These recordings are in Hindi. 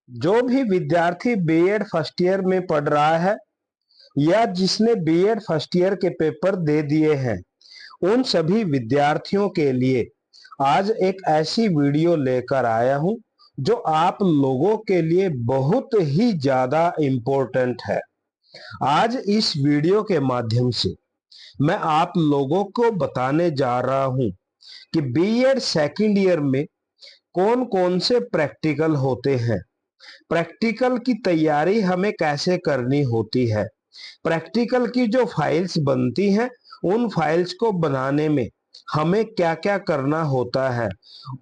जो भी विद्यार्थी बीएड फर्स्ट ईयर में पढ़ रहा है या जिसने बीएड फर्स्ट ईयर के पेपर दे दिए हैं, उन सभी विद्यार्थियों के लिए आज एक ऐसी वीडियो लेकर आया हूं जो आप लोगों के लिए बहुत ही ज्यादा इम्पोर्टेंट है। आज इस वीडियो के माध्यम से मैं आप लोगों को बताने जा रहा हूं कि बीएड सेकंड ईयर में कौन कौन से प्रैक्टिकल होते हैं, प्रैक्टिकल की तैयारी हमें कैसे करनी होती है, प्रैक्टिकल की जो फाइल्स बनती हैं उन फाइल्स को बनाने में हमें क्या क्या करना होता है,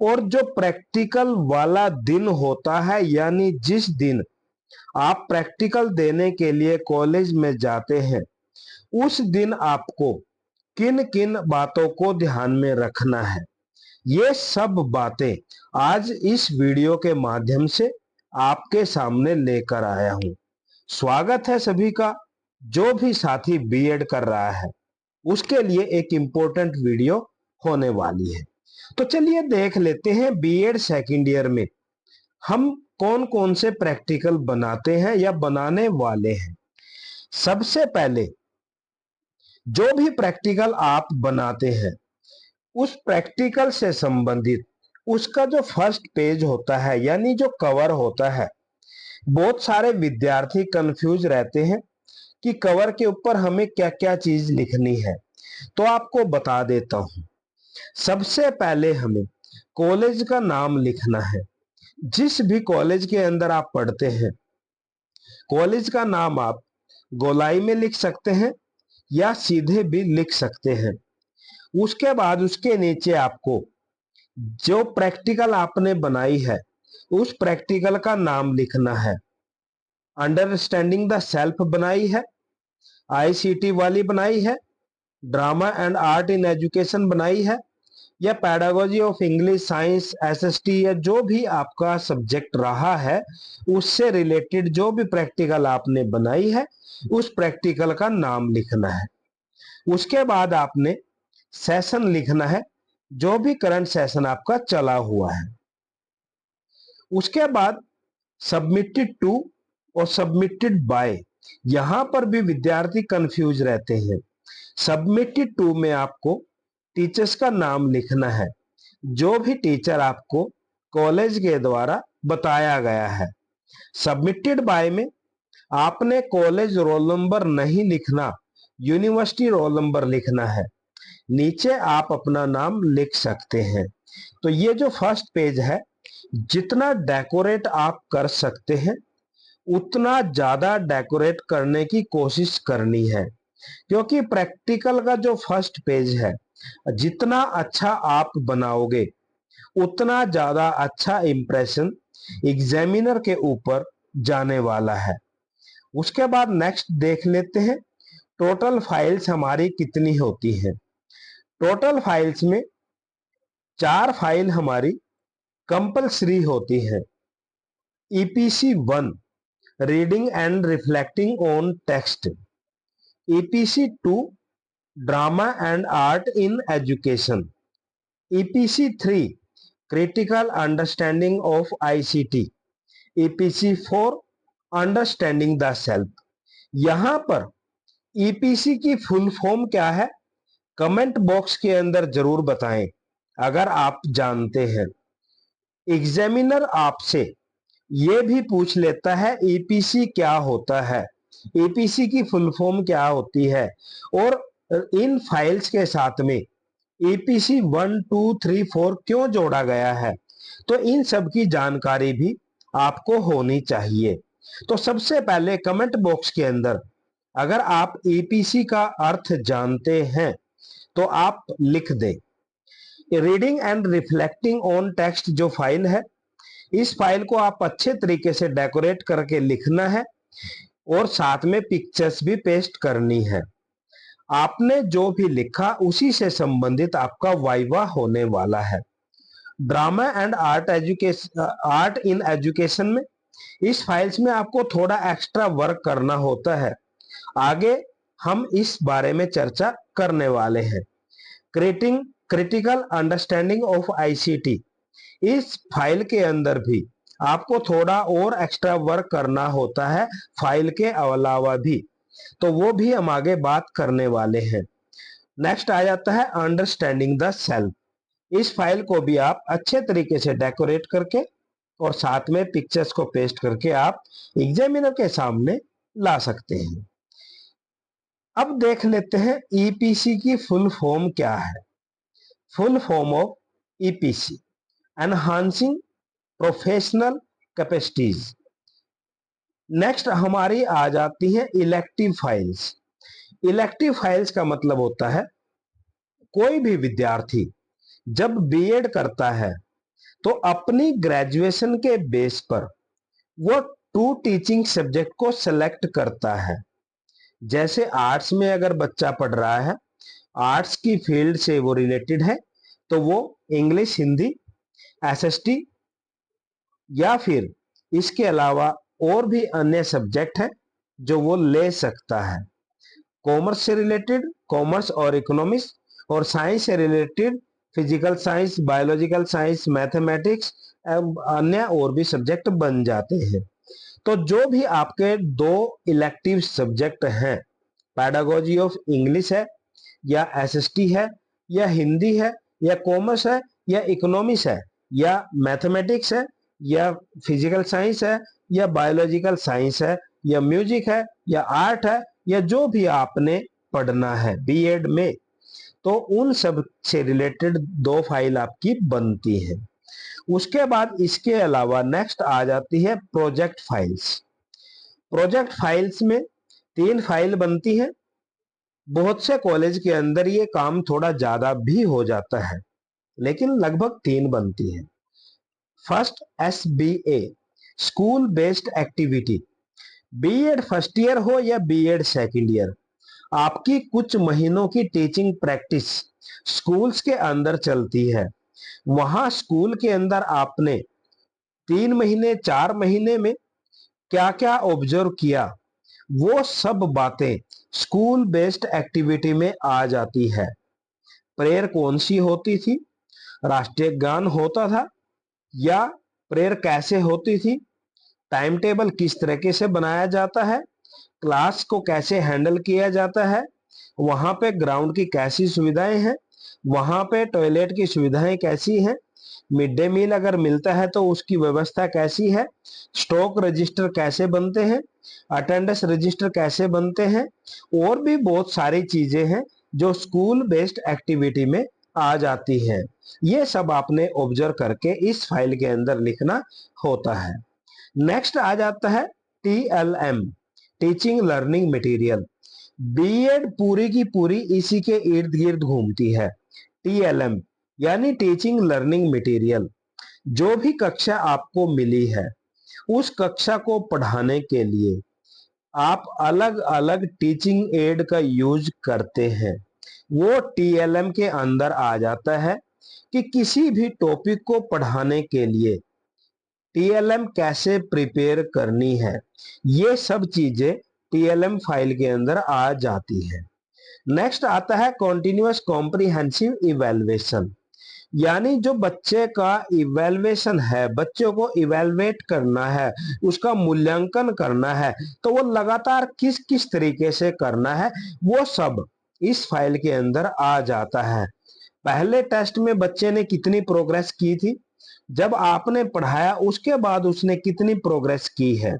और जो प्रैक्टिकल वाला दिन होता है यानी जिस दिन आप प्रैक्टिकल देने के लिए कॉलेज में जाते हैं उस दिन आपको किन किन बातों को ध्यान में रखना है, ये सब बातें आज इस वीडियो के माध्यम से आपके सामने लेकर आया हूं। स्वागत है सभी का। जो भी साथी बीएड कर रहा है उसके लिए एक इंपॉर्टेंट वीडियो होने वाली है। तो चलिए देख लेते हैं बीएड सेकंड ईयर में हम कौन कौन से प्रैक्टिकल बनाते हैं या बनाने वाले हैं। सबसे पहले जो भी प्रैक्टिकल आप बनाते हैं उस प्रैक्टिकल से संबंधित उसका जो फर्स्ट पेज होता है यानी जो कवर होता है, बहुत सारे विद्यार्थी कंफ्यूज रहते हैं कि कवर के ऊपर हमें क्या क्या चीज लिखनी है। तो आपको बता देता हूं। सबसे पहले हमें कॉलेज का नाम लिखना है। जिस भी कॉलेज के अंदर आप पढ़ते हैं कॉलेज का नाम आप गोलाई में लिख सकते हैं या सीधे भी लिख सकते हैं। उसके बाद उसके नीचे आपको जो प्रैक्टिकल आपने बनाई है उस प्रैक्टिकल का नाम लिखना है। अंडरस्टैंडिंग द सेल्फ बनाई है, आईसीटी वाली बनाई है, drama and art in education बनाई है, या pedagogy of English science SST या जो भी आपका सब्जेक्ट रहा है उससे रिलेटेड जो भी प्रैक्टिकल आपने बनाई है उस प्रैक्टिकल का नाम लिखना है। उसके बाद आपने सेशन लिखना है, जो भी करंट सेशन आपका चला हुआ है। उसके बाद सबमिटेड टू और सबमिटेड बाय, यहां पर भी विद्यार्थी कंफ्यूज रहते हैं। सबमिटेड टू में आपको टीचर्स का नाम लिखना है, जो भी टीचर आपको कॉलेज के द्वारा बताया गया है। सबमिटेड बाय में आपने कॉलेज रोल नंबर नहीं लिखना, यूनिवर्सिटी रोल नंबर लिखना है। नीचे आप अपना नाम लिख सकते हैं। तो ये जो फर्स्ट पेज है, जितना डेकोरेट आप कर सकते हैं उतना ज्यादा डेकोरेट करने की कोशिश करनी है, क्योंकि प्रैक्टिकल का जो फर्स्ट पेज है जितना अच्छा आप बनाओगे उतना ज्यादा अच्छा इंप्रेशन एग्जामिनर के ऊपर जाने वाला है। उसके बाद नेक्स्ट देख लेते हैं टोटल फाइल्स हमारी कितनी होती है। टोटल फाइल्स में 4 फाइल हमारी कंपलसरी होती है। EPC 1 reading and reflecting on text, EPC 2 drama and art in education, EPC 3 critical understanding of ICT, EPC 4 understanding the self. यहां पर ईपीसी की फुल फॉर्म क्या है कमेंट बॉक्स के अंदर जरूर बताएं अगर आप जानते हैं। एग्जामिनर आपसे ये भी पूछ लेता है ईपीसी क्या होता है, ईपीसी की फुल फॉर्म क्या होती है, और इन फाइल्स के साथ में ईपीसी 1 2 3 4 क्यों जोड़ा गया है। तो इन सब की जानकारी भी आपको होनी चाहिए। तो सबसे पहले कमेंट बॉक्स के अंदर अगर आप ईपीसी का अर्थ जानते हैं तो आप लिख दें। Reading and reflecting on text जो फाइल है, इस फाइल को आप अच्छे तरीके से डेकोरेट करके लिखना है और साथ में पिक्चर्स भी पेस्ट करनी है। आपने जो भी लिखा उसी से संबंधित आपका वाइवा होने वाला है। Drama and art in education में इस फाइल्स में आपको थोड़ा एक्स्ट्रा वर्क करना होता है, आगे हम इस बारे में चर्चा करने वाले हैं। क्रिटिकल अंडरस्टैंडिंग ऑफ आईसीटी, इस फाइल के अंदर भी आपको थोड़ा और एक्स्ट्रा वर्क करना होता है फाइल के अलावा भी, तो वो भी हम आगे बात करने वाले हैं। नेक्स्ट आ जाता है अंडरस्टैंडिंग द सेल्फ। इस फाइल को भी आप अच्छे तरीके से डेकोरेट करके और साथ में पिक्चर्स को पेस्ट करके आप एग्जामिनर के सामने ला सकते हैं। अब देख लेते हैं ईपीसी की फुल फॉर्म क्या है। Full form of EPC, enhancing professional capacities. Next हमारी आ जाती है इलेक्टिव फाइल्स। इलेक्टिव फाइल्स का मतलब होता है कोई भी विद्यार्थी जब बीएड करता है तो अपनी ग्रेजुएशन के बेस पर वो 2 टीचिंग सब्जेक्ट को सेलेक्ट करता है। जैसे आर्ट्स में अगर बच्चा पढ़ रहा है, आर्ट्स की फील्ड से वो रिलेटेड है, तो वो इंग्लिश, हिंदी, एसएसटी या फिर इसके अलावा और भी अन्य सब्जेक्ट है जो वो ले सकता है। कॉमर्स से रिलेटेड कॉमर्स और इकोनॉमिक्स, और साइंस से related physical science, biological science, mathematics, अन्य और भी सब्जेक्ट बन जाते हैं। तो जो भी आपके 2 इलेक्टिव सब्जेक्ट हैं, पैडागोजी ऑफ इंग्लिश है या एसएसटी है या हिंदी है या कॉमर्स है या इकोनॉमिक्स है या मैथमेटिक्स है या फिजिकल साइंस है या बायोलॉजिकल साइंस है या म्यूजिक है या आर्ट है या जो भी आपने पढ़ना है बीएड में, तो उन सब से रिलेटेड 2 फाइल आपकी बनती है। उसके बाद इसके अलावा नेक्स्ट आ जाती है प्रोजेक्ट फाइल्स। प्रोजेक्ट फाइल्स में 3 फाइल बनती है। बहुत से कॉलेज के अंदर ये काम थोड़ा ज्यादा भी हो जाता है, लेकिन लगभग 3 बनती है। First SBA, school based activity. BEd first year हो या बीएड सेकंड ईयर, आपकी कुछ महीनों की टीचिंग प्रैक्टिस स्कूल्स के अंदर चलती है। वहां स्कूल के अंदर आपने 3 महीने 4 महीने में क्या क्या ऑब्जर्व किया, वो सब बातें स्कूल बेस्ड एक्टिविटी में आ जाती है। प्रेयर कौन सी होती थी, राष्ट्रीय गान होता था या प्रेयर कैसे होती थी, टाइम टेबल किस तरीके से बनाया जाता है, क्लास को कैसे हैंडल किया जाता है, वहां पे ग्राउंड की कैसी सुविधाएं हैं, वहां पे टॉयलेट की सुविधाएं कैसी हैं, मिड डे मील अगर मिलता है तो उसकी व्यवस्था कैसी है, स्टॉक रजिस्टर कैसे बनते हैं, अटेंडेंस रजिस्टर कैसे बनते हैं, और भी बहुत सारी चीजें हैं जो स्कूल बेस्ड एक्टिविटी में आ जाती है। ये सब आपने ऑब्जर्व करके इस फाइल के अंदर लिखना होता है। नेक्स्ट आ जाता है TLM, teaching learning material. BEd पूरी की पूरी इसी के इर्द गिर्द घूमती है। टीएलएम यानी टीचिंग लर्निंग मटेरियल। जो भी कक्षा आपको मिली है उस कक्षा को पढ़ाने के लिए आप अलग अलग टीचिंग एड का यूज करते हैं, वो टीएलएम के अंदर आ जाता है कि किसी भी टॉपिक को पढ़ाने के लिए टीएलएम कैसे प्रिपेयर करनी है, ये सब चीजें टीएलएम फाइल के अंदर आ जाती है। नेक्स्ट आता है कॉन्टिन्यूअस कॉम्प्रिहेंसिव इवैल्यूएशन, यानी जो बच्चे का इवैल्यूएशन है, बच्चों को इवैल्यूएट करना है, उसका मूल्यांकन करना है, तो वो लगातार किस किस तरीके से करना है, वो सब इस फाइल के अंदर आ जाता है। पहले टेस्ट में बच्चे ने कितनी प्रोग्रेस की थी, जब आपने पढ़ाया उसके बाद उसने कितनी प्रोग्रेस की है,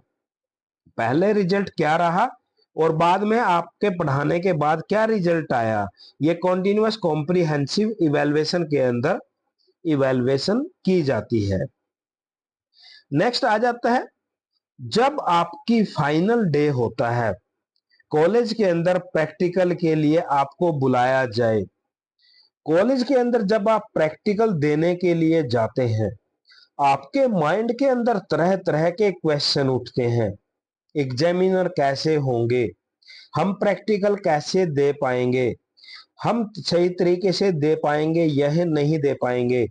पहले रिजल्ट क्या रहा और बाद में आपके पढ़ाने के बाद क्या रिजल्ट आया, ये कॉन्टिन्यूअस कॉम्प्रिहेंसिव इवैल्यूएशन के अंदर इवैल्यूएशन की जाती है। नेक्स्ट आ जाता है जब आपकी फाइनल डे होता है, कॉलेज के अंदर प्रैक्टिकल के लिए आपको बुलाया जाए। कॉलेज के अंदर जब आप प्रैक्टिकल देने के लिए जाते हैं, आपके माइंड के अंदर तरह तरह के क्वेश्चन उठते हैं। एग्जामिनर कैसे होंगे, हम प्रैक्टिकल कैसे दे पाएंगे, हम सही तरीके से दे पाएंगे यह नहीं दे पाएंगे,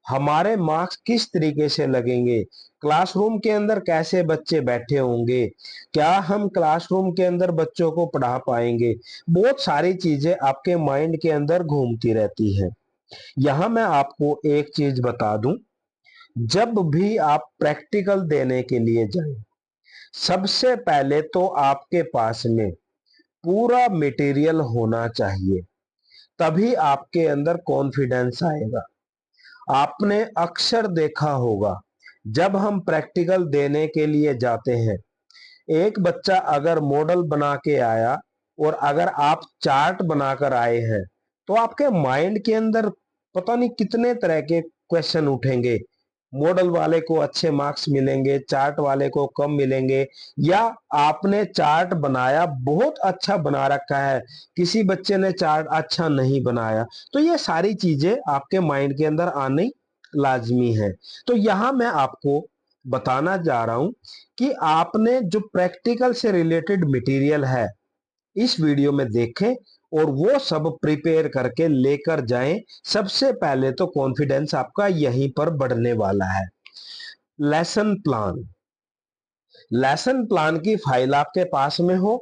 हमारे मार्क्स किस तरीके से लगेंगे, क्लासरूम के अंदर कैसे बच्चे बैठे होंगे, क्या हम क्लासरूम के अंदर बच्चों को पढ़ा पाएंगे। बहुत सारी चीजें आपके माइंड के अंदर घूमती रहती है। यहां मैं आपको एक चीज बता दूं, जब भी आप प्रैक्टिकल देने के लिए जाएं, सबसे पहले तो आपके पास में पूरा मटेरियल होना चाहिए, तभी आपके अंदर कॉन्फिडेंस आएगा। आपने अक्सर देखा होगा, जब हम प्रैक्टिकल देने के लिए जाते हैं, एक बच्चा अगर मॉडल बना के आया और अगर आप चार्ट बनाकर आए हैं, तो आपके माइंड के अंदर पता नहीं कितने तरह के क्वेश्चन उठेंगे। मॉडल वाले को अच्छे मार्क्स मिलेंगे, चार्ट वाले को कम मिलेंगे, या आपने चार्ट बनाया बहुत अच्छा बना रखा है, किसी बच्चे ने चार्ट अच्छा नहीं बनाया। तो ये सारी चीजें आपके माइंड के अंदर आनी लाजमी है। तो यहां मैं आपको बताना जा रहा हूं कि आपने जो प्रैक्टिकल से रिलेटेड मटेरियल है, इस वीडियो में देखें और वो सब प्रिपेयर करके लेकर जाएं। सबसे पहले तो कॉन्फिडेंस आपका यहीं पर बढ़ने वाला है। लेसन प्लान, लेसन प्लान की फाइल आपके पास में हो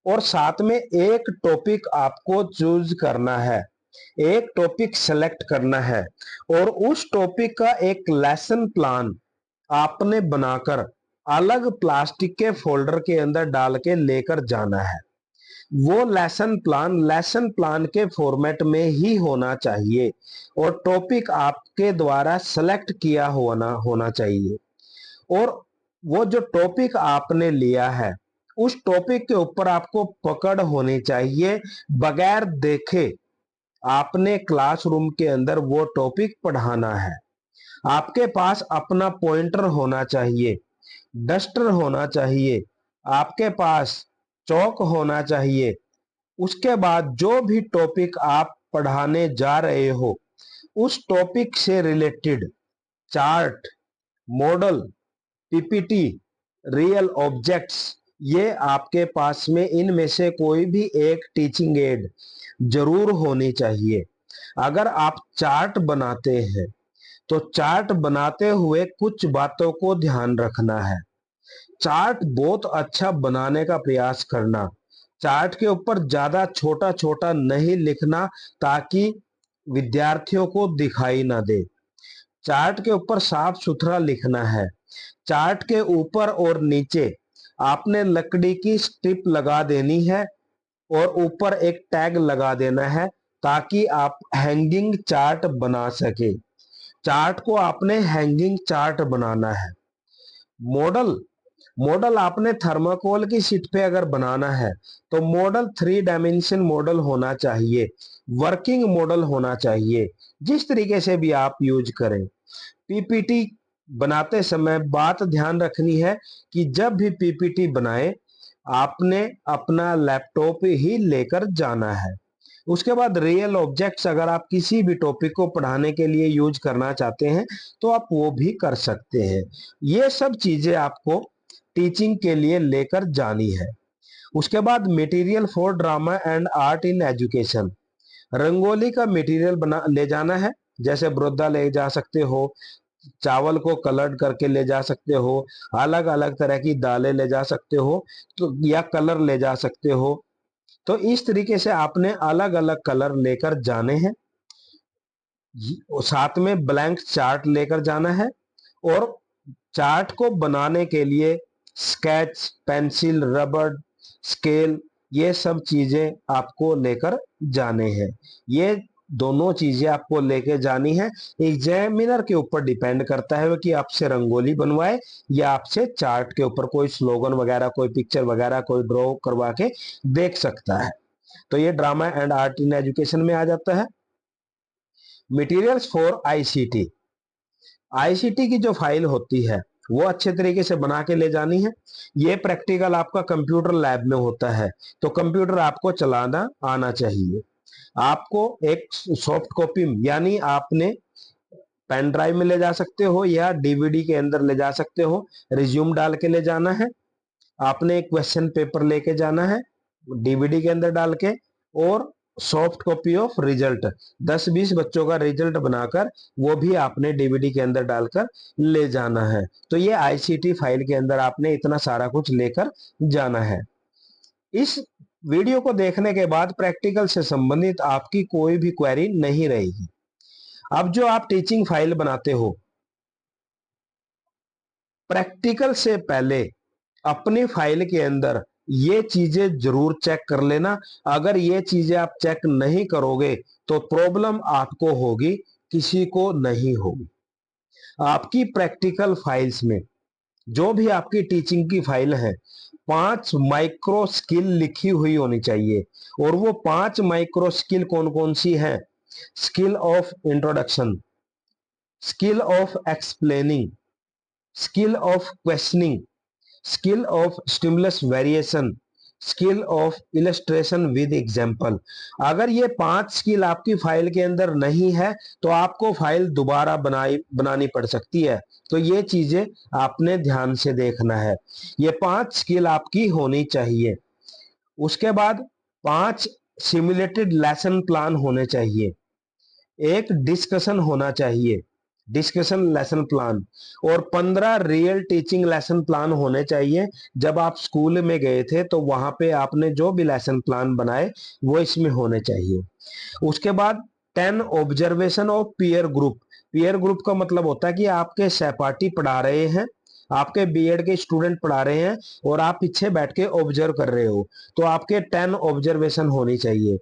और साथ में एक टॉपिक आपको चूज करना है, एक टॉपिक सेलेक्ट करना है और उस टॉपिक का एक लेसन प्लान आपने बनाकर अलग प्लास्टिक के फोल्डर के अंदर डाल के लेकर जाना है। वो लेसन प्लान के फॉर्मेट में ही होना चाहिए और टॉपिक आपके द्वारा सेलेक्ट किया होना चाहिए। और वो जो टॉपिक आपने लिया है, उस टॉपिक के ऊपर आपको पकड़ होनी चाहिए। बगैर देखे आपने क्लासरूम के अंदर वो टॉपिक पढ़ाना है। आपके पास अपना पॉइंटर होना चाहिए, डस्टर होना चाहिए, आपके पास चौक होना चाहिए। उसके बाद जो भी टॉपिक आप पढ़ाने जा रहे हो, उस टॉपिक से related chart, model, PPT, real objects, ये आपके पास में इनमें से कोई भी एक टीचिंग एड जरूर होनी चाहिए। अगर आप चार्ट बनाते हैं तो चार्ट बनाते हुए कुछ बातों को ध्यान रखना है। चार्ट बहुत अच्छा बनाने का प्रयास करना। चार्ट के ऊपर ज्यादा छोटा छोटा नहीं लिखना, ताकि विद्यार्थियों को दिखाई ना दे। चार्ट के ऊपर साफ सुथरा लिखना है। चार्ट के ऊपर और नीचे आपने लकड़ी की स्ट्रिप लगा देनी है और ऊपर एक टैग लगा देना है, ताकि आप हैंगिंग चार्ट बना सके। चार्ट को आपने हैंगिंग चार्ट बनाना है। मॉडल, मॉडल आपने थर्माकोल की शीट पे अगर बनाना है तो मॉडल 3 डायमेंशन मॉडल होना चाहिए, वर्किंग मॉडल होना चाहिए, जिस तरीके से भी आप यूज करें। पीपीटी बनाते समय बात ध्यान रखनी है कि जब भी पीपीटी बनाए, आपने अपना लैपटॉप ही लेकर जाना है। उसके बाद रियल ऑब्जेक्ट्स, अगर आप किसी भी टॉपिक को पढ़ाने के लिए यूज करना चाहते हैं तो आप वो भी कर सकते हैं। ये सब चीजें आपको टीचिंग के लिए लेकर जानी है। उसके बाद material for drama and art in education, rangoli का मटेरियल बना ले जाना है। जैसे ब्रोदा ले जा सकते हो, चावल को कलर करके ले जा सकते हो, अलग अलग तरह की दालें ले जा सकते हो, तो या कलर ले जा सकते हो। तो इस तरीके से आपने अलग अलग कलर लेकर जाने हैं। साथ में ब्लैंक चार्ट लेकर जाना है और चार्ट को बनाने के लिए स्केच, पेंसिल, रबर, स्केल, ये सब चीजें आपको लेकर जाने हैं। ये दोनों चीजें आपको लेके जानी है। एग्जामिनर के ऊपर डिपेंड करता है कि आपसे रंगोली बनवाए या आपसे चार्ट के ऊपर कोई स्लोगन वगैरह, कोई पिक्चर वगैरह, कोई ड्रॉ करवा के देख सकता है। तो ये drama and art in education में आ जाता है। मटेरियल्स फॉर आईसीटी, आईसीटी की जो फाइल होती है वो अच्छे तरीके से बना के ले जानी है। ये प्रैक्टिकल आपका कंप्यूटर लैब में होता है, तो कंप्यूटर आपको चलाना आना चाहिए। आपको एक सॉफ्ट कॉपी, यानी आपने पेन ड्राइव में ले जा सकते हो या डीवीडी के अंदर ले जा सकते हो, रिज्यूम डाल के ले जाना है। आपने एक क्वेश्चन पेपर लेके जाना है डीवीडी के अंदर डाल के, और सॉफ्ट कॉपी ऑफ रिजल्ट, 10-20 बच्चों का रिजल्ट बनाकर वो भी आपने डीवीडी के अंदर डालकर ले जाना है। तो ये आईसीटी फाइल के अंदर आपने इतना सारा कुछ लेकर जाना है। इस वीडियो को देखने के बाद प्रैक्टिकल से संबंधित आपकी कोई भी क्वेरी नहीं रहेगी। अब जो आप टीचिंग फाइल बनाते हो, प्रैक्टिकल से पहले अपनी फाइल के अंदर ये चीजें जरूर चेक कर लेना। अगर ये चीजें आप चेक नहीं करोगे तो प्रॉब्लम आपको होगी, किसी को नहीं होगी। आपकी प्रैक्टिकल फाइल्स में जो भी आपकी टीचिंग की फाइल है 5 माइक्रो स्किल लिखी हुई होनी चाहिए। और वो 5 माइक्रो स्किल कौन कौन सी है? Skill of introduction, skill of explaining, skill of questioning, skill of stimulus variation, skill of illustration with example. अगर ये 5 स्किल आपकी फाइल के अंदर नहीं है तो आपको फाइल दोबारा बनानी पड़ सकती है। तो ये चीजें आपने ध्यान से देखना है। ये 5 स्किल आपकी होनी चाहिए। उसके बाद 5 सिमुलेटेड लेसन प्लान होने चाहिए। एक डिस्कशन होना चाहिए, डिस्कशन लेसन प्लान। और 15 रियल टीचिंग लेसन प्लान होने चाहिए। जब आप स्कूल में गए थे तो वहां पे आपने जो भी लेसन प्लान बनाए वो इसमें होने चाहिए। उसके बाद 10 observation of peer group. Peer group का मतलब होता है कि आपके सहपाठी पढ़ा रहे हैं, आपके बीएड के स्टूडेंट पढ़ा रहे हैं और आप पीछे बैठ के ऑब्जर्व कर रहे हो, तो आपके 10 ऑब्जर्वेशन होनी चाहिए।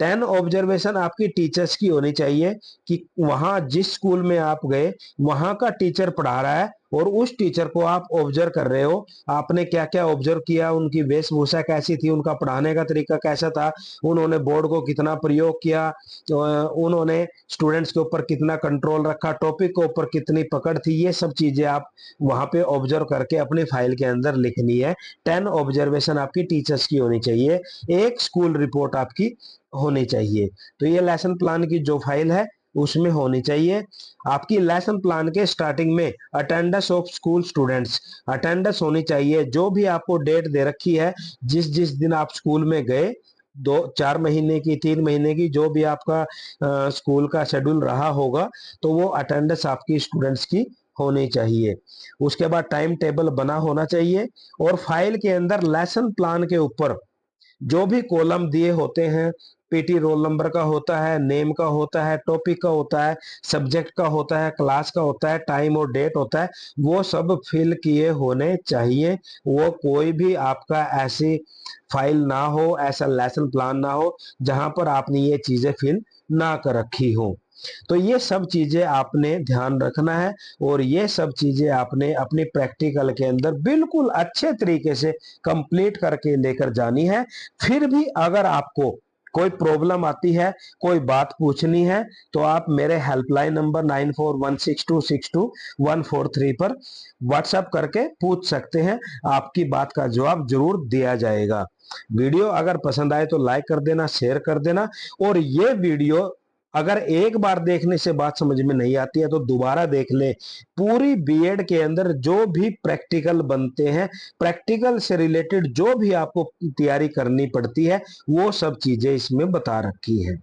10 ऑब्जर्वेशन आपकी टीचर्स की होनी चाहिए कि वहां जिस स्कूल में आप गए वहां का टीचर पढ़ा रहा है और उस टीचर को आप ऑब्जर्व कर रहे हो। आपने क्या क्या ऑब्जर्व किया, उनकी वेशभूषा कैसी थी, उनका पढ़ाने का तरीका कैसा था, उन्होंने बोर्ड को कितना प्रयोग किया, उन्होंने स्टूडेंट्स के ऊपर कितना कंट्रोल रखा, टॉपिक के ऊपर कितनी पकड़ थी। ये सब चीजें आप वहां पे ऑब्जर्व करके अपनी फाइल के अंदर लिखनी है। 10 ऑब्जर्वेशन आपकी टीचर्स की होनी चाहिए। एक स्कूल रिपोर्ट आपकी होनी चाहिए। तो ये लेसन प्लान की जो फाइल है उसमें होनी चाहिए। आपकी लेसन प्लान के स्टार्टिंग में attendance of school students, attendance होनी चाहिए। जो भी आपको डेट दे रखी है, जिस जिस दिन आप स्कूल में गए, 2-4 महीने की, 3 महीने की, जो भी आपका स्कूल का शेड्यूल रहा होगा, तो वो अटेंडेंस आपकी स्टूडेंट्स की होनी चाहिए। उसके बाद टाइम टेबल बना होना चाहिए। और फाइल के अंदर लेसन प्लान के ऊपर जो भी कॉलम दिए होते हैं, पीटी रोल नंबर का होता है, नेम का होता है, टॉपिक का होता है, सब्जेक्ट का होता है, क्लास का होता है, टाइम और डेट होता है, वो सब फिल किए होने चाहिए। वो कोई भी आपका ऐसी फाइल ना हो, ऐसा लेसन प्लान ना हो जहां पर आपने ये चीजें फिल ना कर रखी हो। तो ये सब चीजें आपने ध्यान रखना है और ये सब चीजें आपने अपनी प्रैक्टिकल के अंदर बिल्कुल अच्छे तरीके से कंप्लीट करके लेकर जानी है। फिर भी अगर आपको कोई प्रॉब्लम आती है, कोई बात पूछनी है, तो आप मेरे हेल्पलाइन नंबर 9416262143 पर व्हाट्सएप करके पूछ सकते हैं। आपकी बात का जवाब जरूर दिया जाएगा। वीडियो अगर पसंद आए तो लाइक कर देना, शेयर कर देना। और ये वीडियो अगर एक बार देखने से बात समझ में नहीं आती है तो दोबारा देख ले। पूरी बीएड के अंदर जो भी प्रैक्टिकल बनते हैं, प्रैक्टिकल से रिलेटेड जो भी आपको तैयारी करनी पड़ती है, वो सब चीजें इसमें बता रखी है।